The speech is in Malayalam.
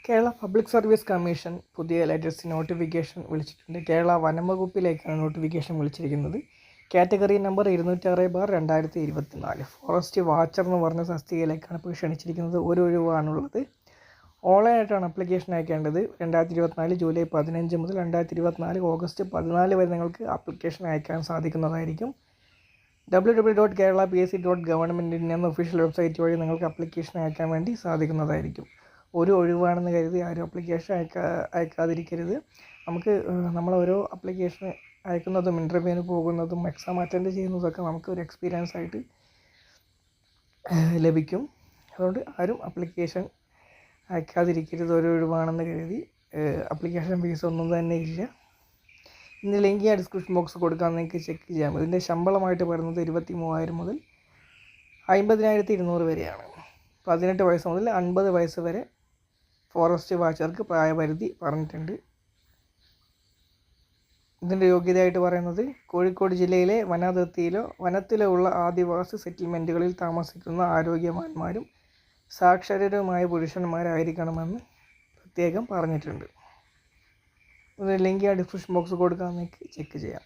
കേരള പബ്ലിക് സർവീസ് കമ്മീഷൻ പുതിയ ലേറ്റസ്റ്റ് നോട്ടിഫിക്കേഷൻ വിളിച്ചിട്ടുണ്ട്. കേരള വനംവകുപ്പിലേക്കാണ് നോട്ടിഫിക്കേഷൻ വിളിച്ചിരിക്കുന്നത്. കാറ്റഗറി നമ്പർ 206/2024 ഫോറസ്റ്റ് വാച്ചർ എന്ന് പറഞ്ഞ തസ്തികയിലേക്കാണ് ഇപ്പോൾ ക്ഷണിച്ചിരിക്കുന്നത്. ഒരു ഒഴിവാണുള്ളത്. ഓൺലൈനായിട്ടാണ് അപ്ലിക്കേഷൻ അയക്കേണ്ടത്. 2024 ജൂലൈ 15 മുതൽ 2024 ഓഗസ്റ്റ് 14 വരെ നിങ്ങൾക്ക് അപ്ലിക്കേഷൻ അയക്കാൻ സാധിക്കുന്നതായിരിക്കും. www.keralapsc.government എന്ന ഒഫീഷ്യൽ വെബ്സൈറ്റ് വഴി നിങ്ങൾക്ക് അപ്ലിക്കേഷൻ അയക്കാൻ വേണ്ടി സാധിക്കുന്നതായിരിക്കും. ഒരു ഒഴിവാണെന്ന് കരുതി ആരും അപ്ലിക്കേഷൻ അയക്കാതിരിക്കരുത്. നമ്മൾ ഓരോ അപ്ലിക്കേഷൻ അയക്കുന്നതും ഇൻ്റർവ്യൂവിന് പോകുന്നതും എക്സാം അറ്റൻഡ് ചെയ്യുന്നതൊക്കെ നമുക്ക് ഒരു എക്സ്പീരിയൻസ് ആയിട്ട് ലഭിക്കും. അതുകൊണ്ട് ആരും അപ്ലിക്കേഷൻ അയക്കാതിരിക്കരുത്. ഒരു ഒഴിവാണെന്ന് കരുതി. അപ്ലിക്കേഷൻ ഫീസ് ഒന്നും തന്നെ ഇല്ല. ഇതിൻ്റെ ലിങ്ക് ഞാൻ ഡിസ്ക്രിപ്ഷൻ ബോക്സ് കൊടുക്കാൻ നിങ്ങൾക്ക് ചെക്ക് ചെയ്യാം. ഇതിൻ്റെ ശമ്പളമായിട്ട് പറയുന്നത് 23,000 മുതൽ 50,200 വരെയാണ്. 18 വയസ്സ് മുതൽ 50 വയസ്സ് വരെ ഫോറസ്റ്റ് വാച്ചർക്ക് പ്രായപരിധി പറഞ്ഞിട്ടുണ്ട്. ഇതിൻ്റെ യോഗ്യതയായിട്ട് പറയുന്നത് കോഴിക്കോട് ജില്ലയിലെ വനാതിർത്തിയിലോ വനത്തിലോ ഉള്ള ആദിവാസി സെറ്റിൽമെൻറ്റുകളിൽ താമസിക്കുന്ന ആരോഗ്യവാന്മാരും സാക്ഷരരുമായ പുരുഷന്മാരായിരിക്കണമെന്ന് പ്രത്യേകം പറഞ്ഞിട്ടുണ്ട്. ഇതിൻ്റെ ലിങ്ക് ആ ഡിസ്ക്രിപ്ഷൻ ബോക്സ് കൊടുക്കാൻ നിങ്ങൾക്ക് ചെക്ക് ചെയ്യാം.